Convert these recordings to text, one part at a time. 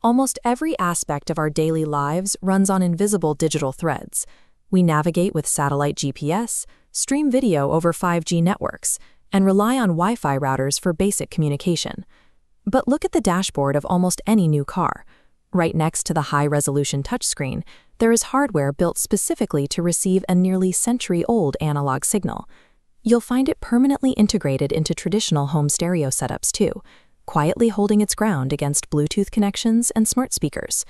Almost every aspect of our daily lives runs on invisible digital threads. We navigate with satellite GPS, stream video over 5G networks, and rely on Wi-Fi routers for basic communication. But look at the dashboard of almost any new car. Right next to the high-resolution touchscreen, there is hardware built specifically to receive a nearly century-old analog signal. You'll find it permanently integrated into traditional home stereo setups too, quietly holding its ground against Bluetooth connections and smart speakers.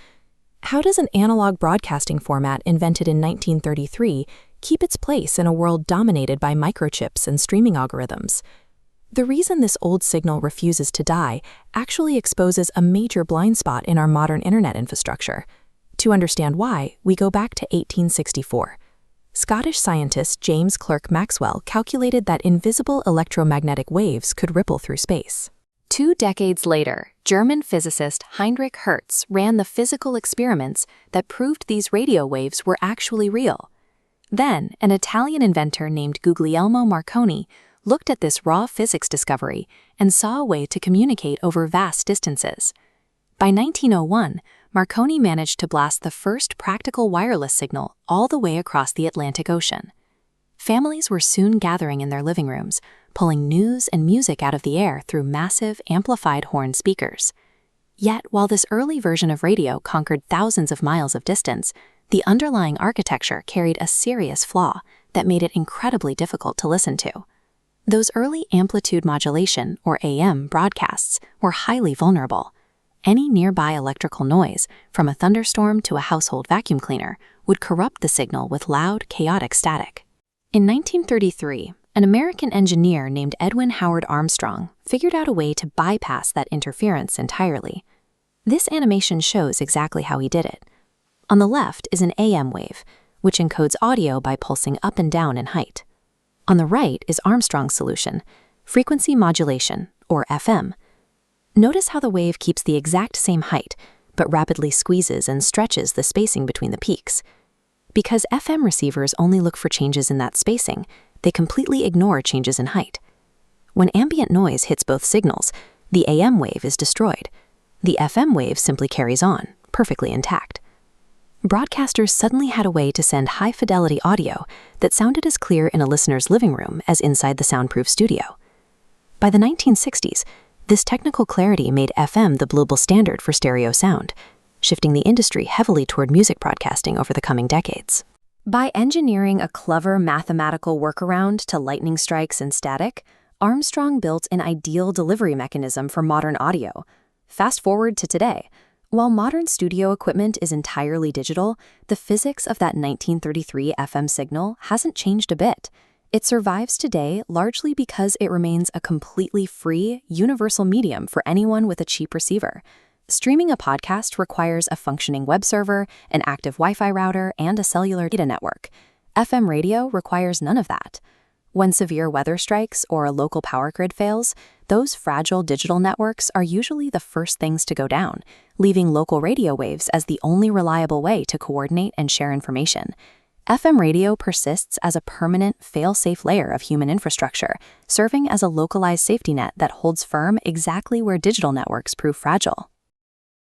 How does an analog broadcasting format invented in 1933 keep its place in a world dominated by microchips and streaming algorithms? The reason this old signal refuses to die actually exposes a major blind spot in our modern internet infrastructure. To understand why, we go back to 1864. Scottish scientist James Clerk Maxwell calculated that invisible electromagnetic waves could ripple through space. 2 decades later, German physicist Heinrich Hertz ran the physical experiments that proved these radio waves were actually real. Then, an Italian inventor named Guglielmo Marconi looked at this raw physics discovery and saw a way to communicate over vast distances. By 1901, Marconi managed to blast the first practical wireless signal all the way across the Atlantic Ocean. Families were soon gathering in their living rooms, pulling news and music out of the air through massive, amplified horn speakers. Yet, while this early version of radio conquered thousands of miles of distance, the underlying architecture carried a serious flaw that made it incredibly difficult to listen to. Those early amplitude modulation, or AM, broadcasts were highly vulnerable. Any nearby electrical noise, from a thunderstorm to a household vacuum cleaner, would corrupt the signal with loud, chaotic static. In 1933, an American engineer named Edwin Howard Armstrong figured out a way to bypass that interference entirely. This animation shows exactly how he did it. On the left is an AM wave, which encodes audio by pulsing up and down in height. On the right is Armstrong's solution, Frequency Modulation, or FM. Notice how the wave keeps the exact same height, but rapidly squeezes and stretches the spacing between the peaks. Because FM receivers only look for changes in that spacing, they completely ignore changes in height. When ambient noise hits both signals, the AM wave is destroyed. The FM wave simply carries on, perfectly intact. Broadcasters suddenly had a way to send high-fidelity audio that sounded as clear in a listener's living room as inside the soundproof studio. By the 1960s, this technical clarity made FM the global standard for stereo sound, shifting the industry heavily toward music broadcasting over the coming decades. By engineering a clever mathematical workaround to lightning strikes and static, Armstrong built an ideal delivery mechanism for modern audio. Fast forward to today. While modern studio equipment is entirely digital, the physics of that 1933 FM signal hasn't changed a bit. It survives today largely because it remains a completely free, universal medium for anyone with a cheap receiver. Streaming a podcast requires a functioning web server, an active Wi-Fi router, and a cellular data network. FM radio requires none of that. When severe weather strikes or a local power grid fails, those fragile digital networks are usually the first things to go down, leaving local radio waves as the only reliable way to coordinate and share information. FM radio persists as a permanent, fail-safe layer of human infrastructure, serving as a localized safety net that holds firm exactly where digital networks prove fragile.